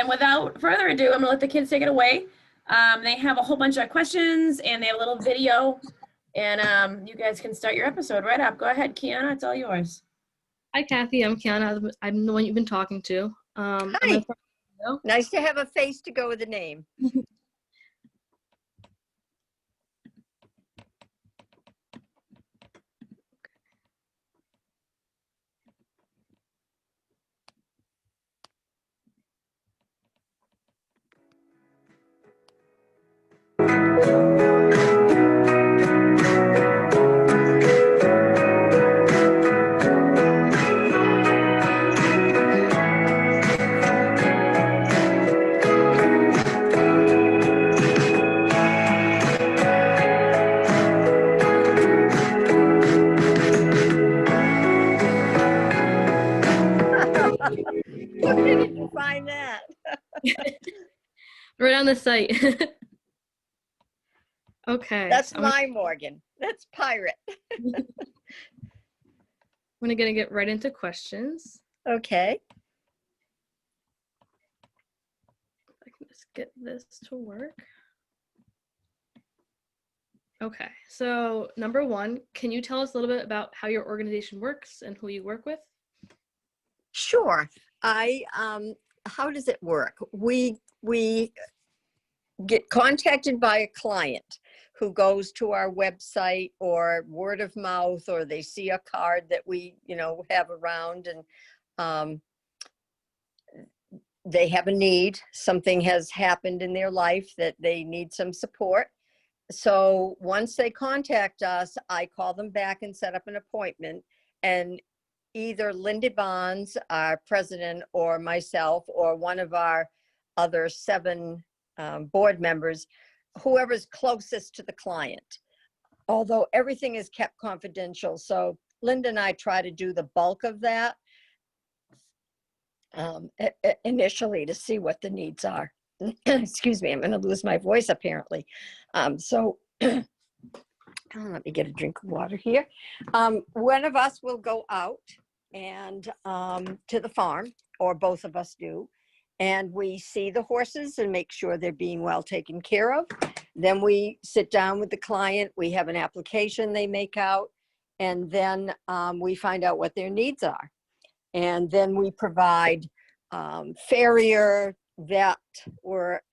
and without further ado, I'm gonna let the kids take it away. They have a whole bunch of questions and they have a little video, and you guys can start your episode right up. Go ahead, Kiana, it's all yours. Hi, Kathy. I'm Kiana. I'm the one you've been talking to. Hi. Nice to have a face to go with a name. Where did you find that? Right on the site. Okay. That's my Morgan. That's Pirate. I'm gonna get right into questions. Okay. If I can just get this to work. Okay, so number one, can you tell us a little bit about how your organization works and who you work with? Sure. How does it work? We get contacted by a client who goes to our website or word of mouth, or they see a card that we, have around, and they have a need. Something has happened in their life that they need some support. So once they contact us, I call them back and set up an appointment, and either Linda Bonds, our president, or myself, or one of our other 7 board members, whoever's closest to the client, although everything is kept confidential. So Linda and I try to do the bulk of that initially to see what the needs are. Excuse me, I'm going to lose my voice apparently. Let me get a drink of water here. One of us will go out and to the farm, or both of us do, and we see the horses and make sure they're being well taken care of. Then we sit down with the client. We have an application they make out, and then we find out what their needs are. And then we provide farrier, vet work,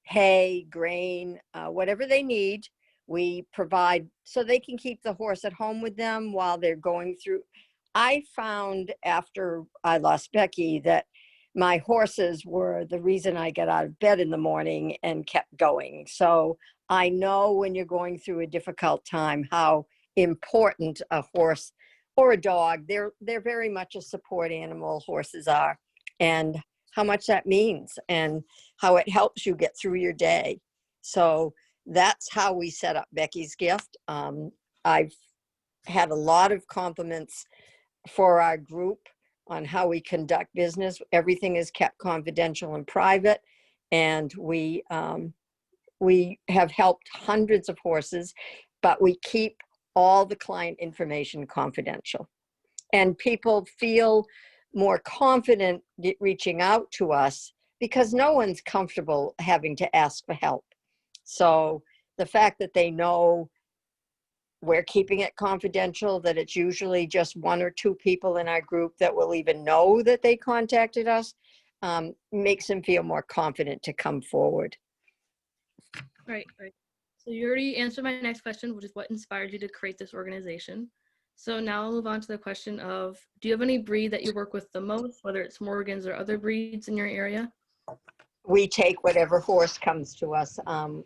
hay, grain, whatever they need. We provide so they can keep the horse at home with them while they're going through. I found after I lost Becky that my horses were the reason I got out of bed in the morning and kept going. So I know when you're going through a difficult time, how important a horse or a dog, they're very much a support animal, horses are, and how much that means and how it helps you get through your day. So that's how we set up Becky's Gift. I've had a lot of compliments for our group on how we conduct business. Everything is kept confidential and private, and we have helped hundreds of horses, but we keep all the client information confidential. And people feel more confident reaching out to us because no one's comfortable having to ask for help. So the fact that they know we're keeping it confidential, that it's usually just 1 or 2 people in our group that will even know that they contacted us, makes them feel more confident to come forward. Right. So you already answered my next question, which is what inspired you to create this organization. So now I'll move on to the question of, do you have any breed that you work with the most, whether it's Morgans or other breeds in your area? We take whatever horse comes to us.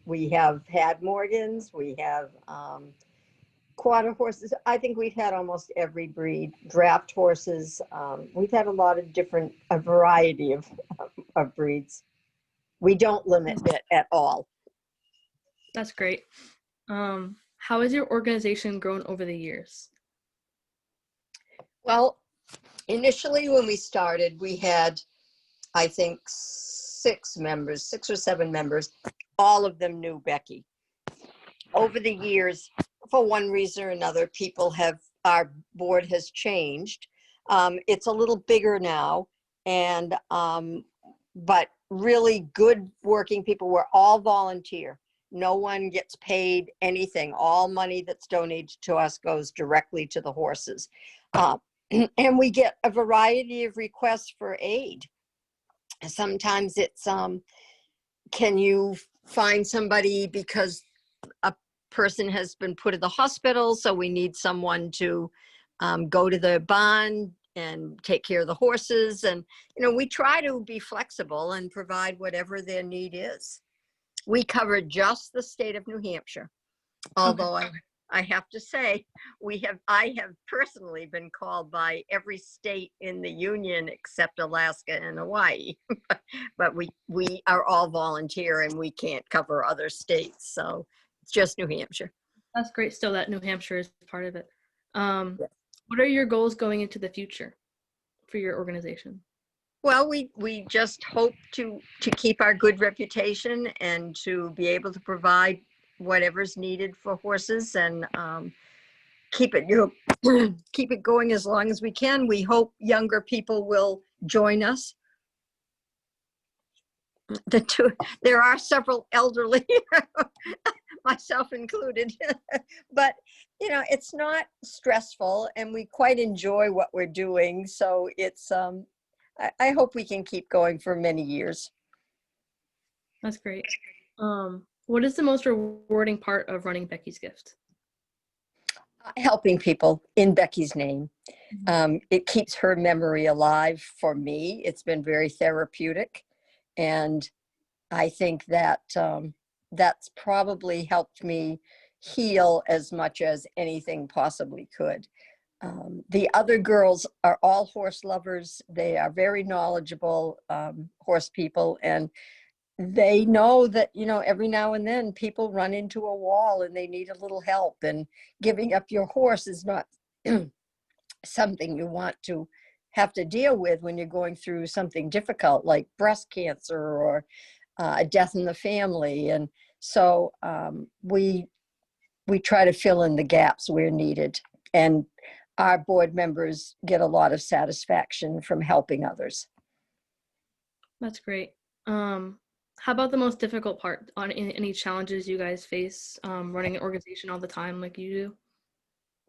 We have had Morgans, we have quarter horses. I think we've had almost every breed, draft horses. We've had a lot of a variety of breeds. We don't limit it at all. That's great. How has your organization grown over the years? Well, initially when we started, we had, I think, 6 or 7 members. All of them knew Becky. Over the years, for one reason or another, our board has changed. It's a little bigger now, and but really good working people. We're all volunteer. No one gets paid anything. All money that's donated to us goes directly to the horses. And we get a variety of requests for aid. Sometimes it's, can you find somebody because a person has been put in the hospital, so we need someone to go to the barn and take care of the horses. And, we try to be flexible and provide whatever their need is. We cover just the state of New Hampshire, although I have to say, I have personally been called by every state in the union except Alaska and Hawaii. But we are all volunteer and we can't cover other states. So it's just New Hampshire. That's great still that New Hampshire is part of it. Yes. What are your goals going into the future for your organization? Well, we just hope to keep our good reputation and to be able to provide whatever's needed for horses and keep it keep it going as long as we can. We hope younger people will join us. There are several elderly, myself included, but it's not stressful and we quite enjoy what we're doing. So it's I hope we can keep going for many years. That's great. What is the most rewarding part of running Becky's Gift? Helping people in Becky's name. It keeps her memory alive for me. It's been very therapeutic. And I think that that's probably helped me heal as much as anything possibly could. The other girls are all horse lovers. They are very knowledgeable horse people, and they know that, every now and then people run into a wall and they need a little help, and giving up your horse is not something you want to have to deal with when you're going through something difficult like breast cancer or a death in the family. And so we try to fill in the gaps where needed. And our board members get a lot of satisfaction from helping others. That's great. How about the most difficult part on any challenges you guys face running an organization all the time like you do?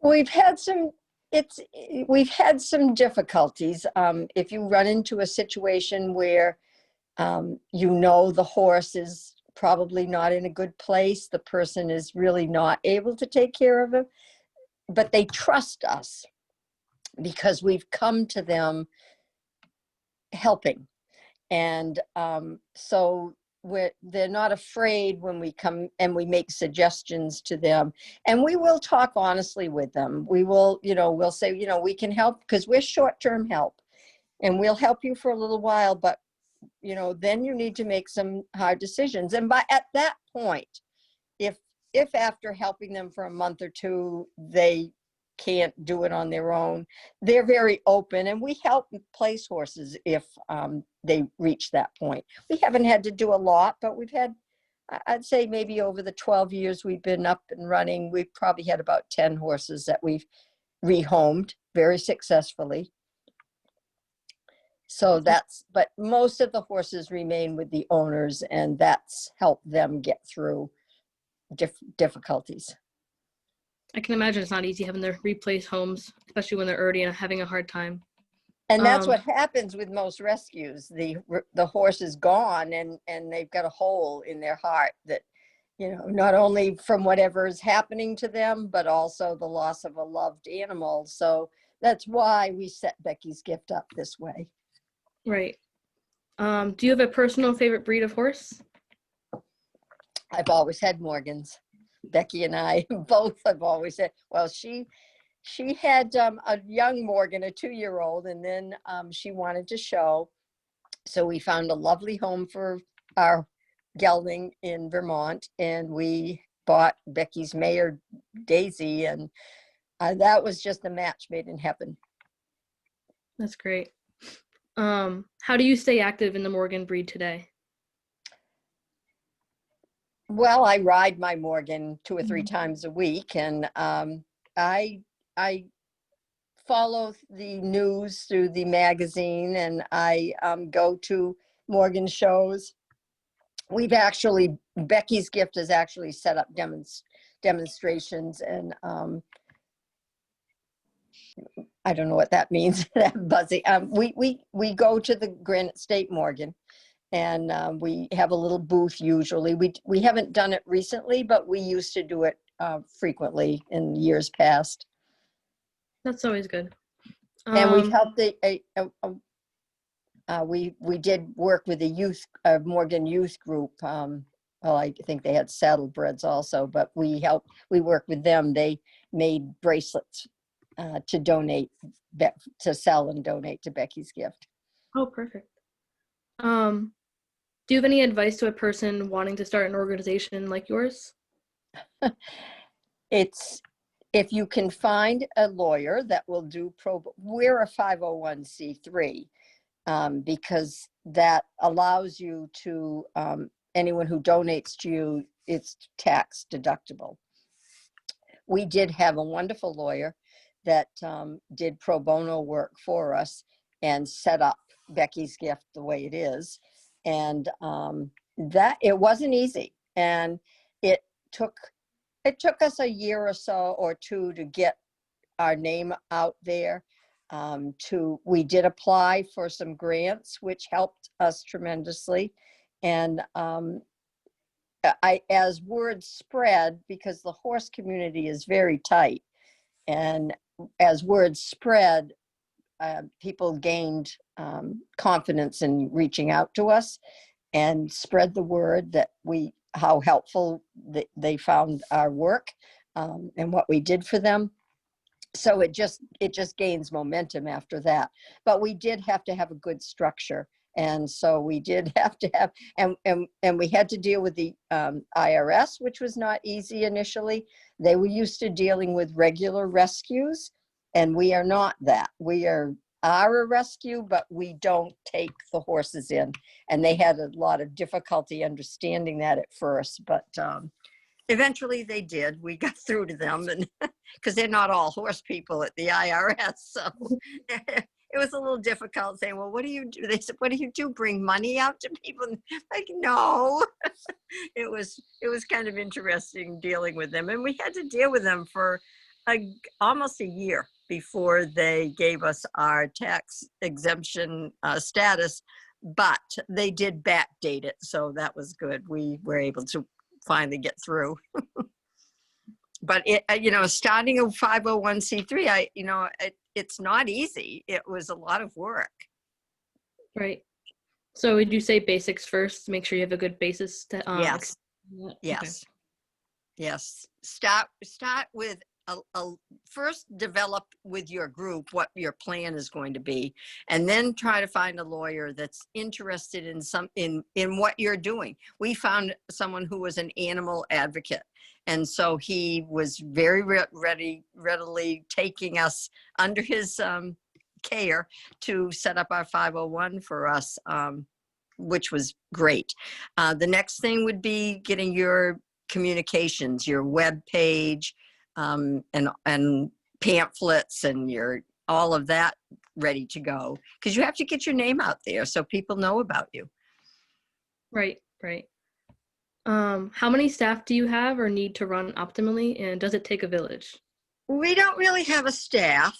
We've had some difficulties. If you run into a situation where the horse is probably not in a good place, the person is really not able to take care of him, but they trust us because we've come to them helping. And so they're not afraid when we come and we make suggestions to them, and we will talk honestly with them. We will, we'll say, we can help because we're short-term help and we'll help you for a little while, but then you need to make some hard decisions. And at that point, if after helping them for a month or two, they can't do it on their own, they're very open, and we help place horses if they reach that point. We haven't had to do a lot, but we've had, I'd say maybe over the 12 years we've been up and running, we've probably had about 10 horses that we've rehomed very successfully. So but most of the horses remain with the owners, and that's helped them get through difficulties. I can imagine it's not easy having to replace homes, especially when they're already having a hard time. And that's what happens with most rescues. The horse is gone and they've got a hole in their heart that, not only from whatever is happening to them, but also the loss of a loved animal. So that's why we set Becky's Gift up this way. Right. Do you have a personal favorite breed of horse? I've always had Morgans. Becky and I both have always said, well, she had a young Morgan, a 2-year-old, and then she wanted to show. So we found a lovely home for our gelding in Vermont, and we bought Becky's mare, Daisy, and that was just a match made in heaven. That's great. How do you stay active in the Morgan breed today? Well, I ride my Morgan 2 or 3 times a week, and I follow the news through the magazine, and I go to Morgan shows. We've actually, Becky's Gift has actually set up demonstrations, and I don't know what that means, that buzzy. We go to the Granite State Morgan, and we have a little booth usually. We haven't done it recently, but we used to do it frequently in years past. That's always good. And we've helped we did work with a Morgan youth group. Well, I think they had saddlebreds also, but we worked with them. They made bracelets to donate, to sell and donate to Becky's Gift. Oh, perfect. Do you have any advice to a person wanting to start an organization like yours? It's, if you can find a lawyer that will do we're a 501c3, because that allows you to, anyone who donates to you, it's tax deductible. We did have a wonderful lawyer that did pro bono work for us and set up Becky's Gift the way it is. And that, it wasn't easy. And it took us a year or so or two to get our name out there. We did apply for some grants, which helped us tremendously. And as word spread, because the horse community is very tight, and as word spread, people gained confidence in reaching out to us and spread the word that how helpful they found our work and what we did for them. So it just gains momentum after that. But we did have to have a good structure. And so we did have to have, and we had to deal with the IRS, which was not easy initially. They were used to dealing with regular rescues, and we are not that. We are a rescue, but we don't take the horses in. And they had a lot of difficulty understanding that at first, but eventually they did. We got through to them, and because they're not all horse people at the IRS. So it was a little difficult saying, well, what do you do? They said, what do you do? Bring money out to people? Like, no. It was kind of interesting dealing with them. And we had to deal with them for almost a year before they gave us our tax exemption status, but they did backdate it. So that was good. We were able to finally get through. But starting a 501c3, it's not easy. It was a lot of work. Right. So would you say basics first? Make sure you have a good basis to yes. Yes. Okay. Yes. Start with first develop with your group what your plan is going to be, and then try to find a lawyer that's interested in what you're doing. We found someone who was an animal advocate, and so he was very readily taking us under his care to set up our 501 for us, which was great. The next thing would be getting your communications, your web page, and pamphlets and all of that ready to go, because you have to get your name out there so people know about you. Right. How many staff do you have or need to run optimally, and does it take a village? We don't really have a staff.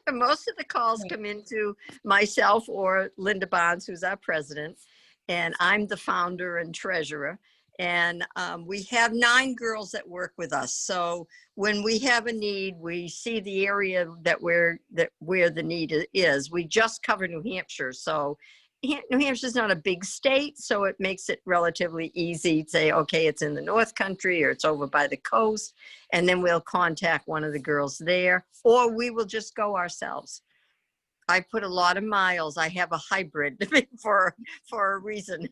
Most of the calls come into myself or Linda Bonds, who's our president, and I'm the founder and treasurer. And we have 9 girls that work with us. So when we have a need, we see the area where the need is. We just cover New Hampshire. So New Hampshire's not a big state, so it makes it relatively easy to say, okay, it's in the North Country or it's over by the coast. And then we'll contact one of the girls there, or we will just go ourselves. I put a lot of miles. I have a hybrid for a reason.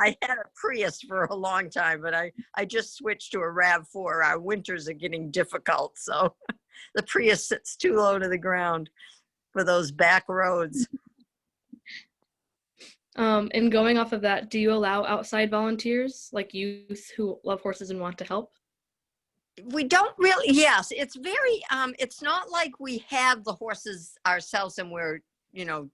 I had a Prius for a long time, but I just switched to a RAV4. Our winters are getting difficult, so the Prius sits too low to the ground for those back roads. And going off of that, do you allow outside volunteers, like youth who love horses and want to help? We don't really, yes, it's very, it's not like we have the horses ourselves and we're,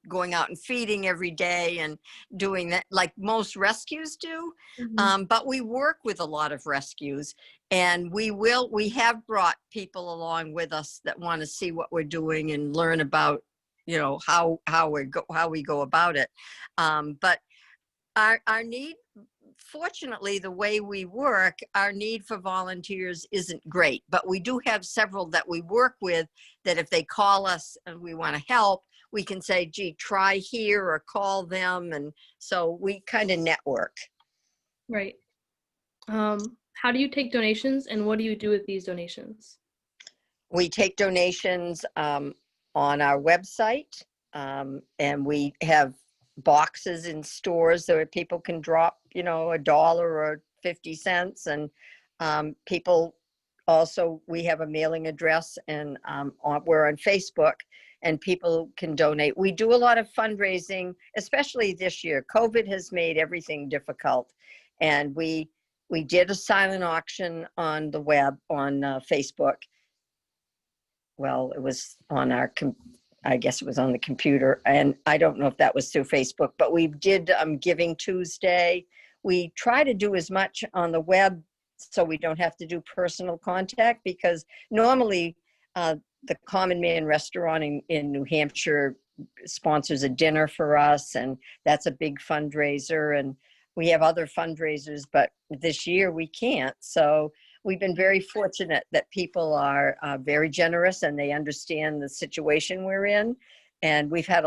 going out and feeding every day and doing that like most rescues do. But we work with a lot of rescues, and we have brought people along with us that want to see what we're doing and learn about, how we go about it. But our need, fortunately, the way we work, our need for volunteers isn't great, but we do have several that we work with that if they call us and we want to help, we can say, gee, try here or call them. And so we kind of network. Right. How do you take donations, and what do you do with these donations? We take donations on our website, and we have boxes in stores so people can drop, $1 or 50 cents. And people also, we have a mailing address, and we're on Facebook, and people can donate. We do a lot of fundraising, especially this year. COVID has made everything difficult. And we did a silent auction on the web, on Facebook. Well, it was on I guess it was on the computer, and I don't know if that was through Facebook, but we did Giving Tuesday. We try to do as much on the web so we don't have to do personal contact, because normally the Common Man Restaurant in New Hampshire sponsors a dinner for us, and that's a big fundraiser, and we have other fundraisers, but this year we can't. So we've been very fortunate that people are very generous, and they understand the situation we're in. And we've had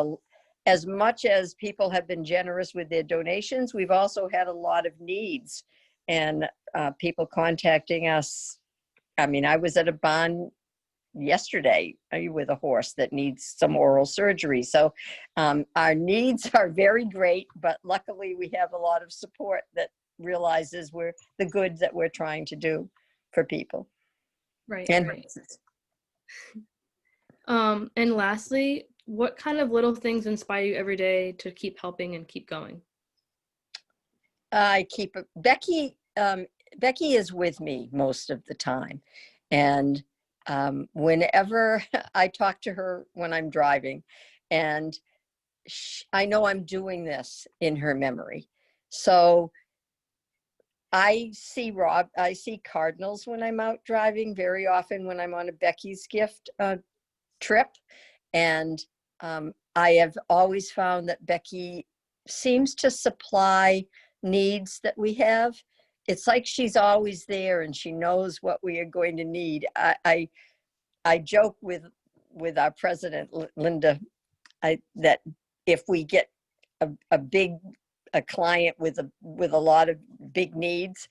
as much as people have been generous with their donations, we've also had a lot of needs, and people contacting us. I mean, I was at a barn yesterday with a horse that needs some oral surgery. So our needs are very great, but luckily we have a lot of support that realizes the good that we're trying to do for people. Right. And right. And lastly, what kind of little things inspire you every day to keep helping and keep going? Becky is with me most of the time. And whenever I talk to her when I'm driving, and I know I'm doing this in her memory. So I see cardinals when I'm out driving, very often when I'm on a Becky's Gift trip. And I have always found that Becky seems to supply needs that we have. It's like she's always there, and she knows what we are going to need. I joke with our president, Linda, that if we get a client with a lot of big needs,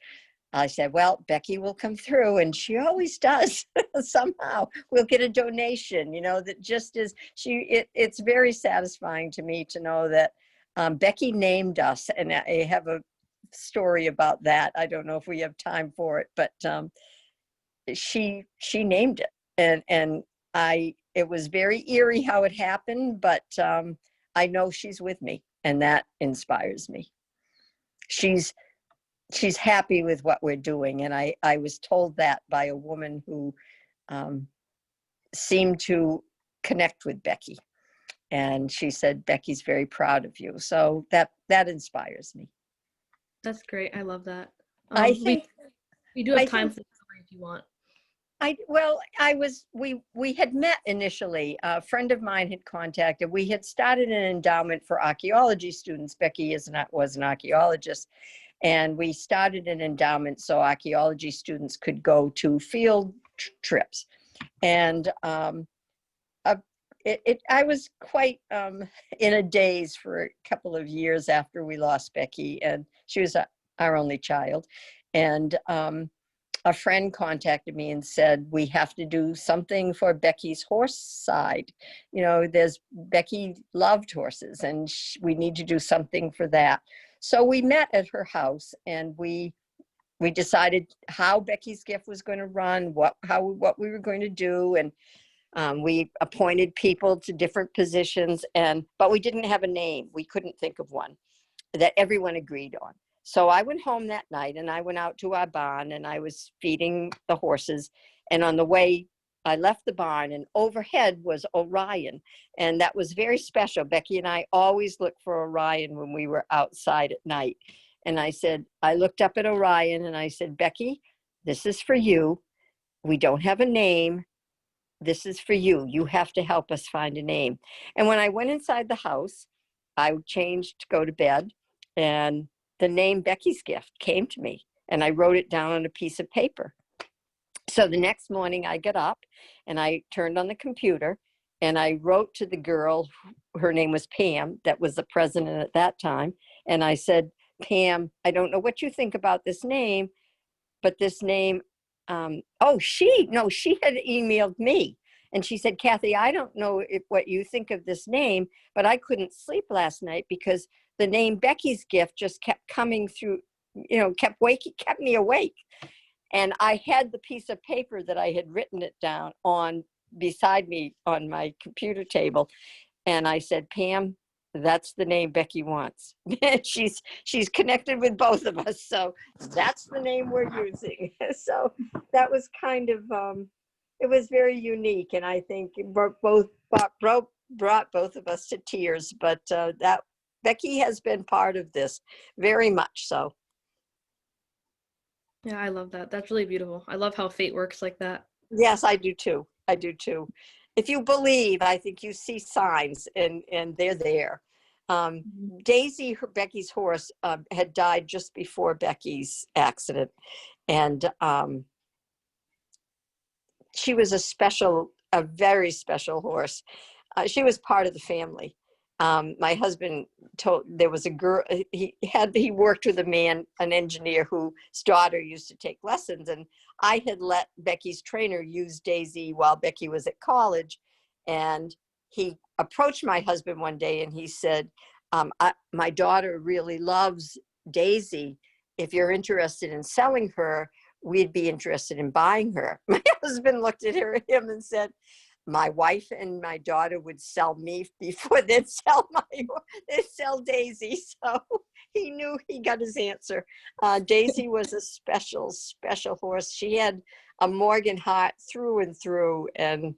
I said, well, Becky will come through, and she always does. Somehow we'll get a donation, that just is, it's very satisfying to me to know that Becky named us. And I have a story about that. I don't know if we have time for it, but she named it. And it was very eerie how it happened, but I know she's with me, and that inspires me. She's happy with what we're doing. And I was told that by a woman who seemed to connect with Becky. And she said, Becky's very proud of you. So that inspires me. That's great. I love that. I think we do have time for the story if you want. We had met initially. A friend of mine had contacted. We had started an endowment for archaeology students. Becky was an archaeologist. And we started an endowment so archaeology students could go to field trips. And I was quite in a daze for a couple of years after we lost Becky, and she was our only child. And a friend contacted me and said, we have to do something for Becky's horse side. Becky loved horses, and we need to do something for that. So we met at her house, and we decided how Becky's Gift was going to run, what we were going to do, and we appointed people to different positions, but we didn't have a name. We couldn't think of one that everyone agreed on. So I went home that night, and I went out to our barn, and I was feeding the horses. And on the way I left the barn, and overhead was Orion. And that was very special. Becky and I always looked for Orion when we were outside at night. And I looked up at Orion and I said, Becky, this is for you. We don't have a name. This is for you. You have to help us find a name. And when I went inside the house, I changed to go to bed, and the name Becky's Gift came to me, and I wrote it down on a piece of paper. So the next morning I got up and I turned on the computer and I wrote to the girl, her name was Pam, that was the president at that time. And I said, Pam, I don't know what you think about this name, but this name, she had emailed me. And she said, Kathy, I don't know what you think of this name, but I couldn't sleep last night because the name Becky's Gift just kept coming through, kept me awake. And I had the piece of paper that I had written it down on beside me on my computer table. And I said, Pam, that's the name Becky wants. she's connected with both of us. So that's the name we're using. So that was kind of, it was very unique. And I think it brought both of us to tears. But that Becky has been part of this very much so. Yeah, I love that. That's really beautiful. I love how fate works like that. Yes, I do too. I do too. If you believe, I think you see signs, and they're there. Daisy, Becky's horse, had died just before Becky's accident, and she was a very special horse. She was part of the family. My husband there was a girl, he worked with an engineer whose daughter used to take lessons. And I had let Becky's trainer use Daisy while Becky was at college. And he approached my husband one day and he said, my daughter really loves Daisy. If you're interested in selling her, we'd be interested in buying her. My husband looked at him and said, my wife and my daughter would sell me before they'd sell Daisy. So he knew he got his answer. Daisy was a special horse. She had a Morgan heart through and through. And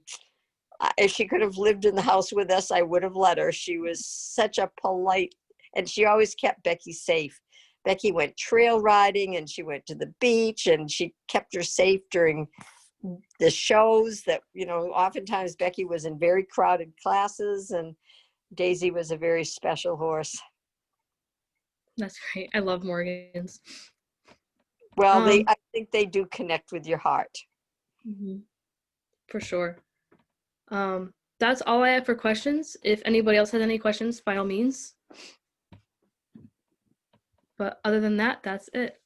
if she could have lived in the house with us, I would have let her. She was such a polite, and she always kept Becky safe. Becky went trail riding and she went to the beach, and she kept her safe during the shows that, oftentimes Becky was in very crowded classes, and Daisy was a very special horse. That's great. I love Morgans. Well, I think they do connect with your heart. For sure. That's all I have for questions. If anybody else has any questions, by all means. But other than that, that's it.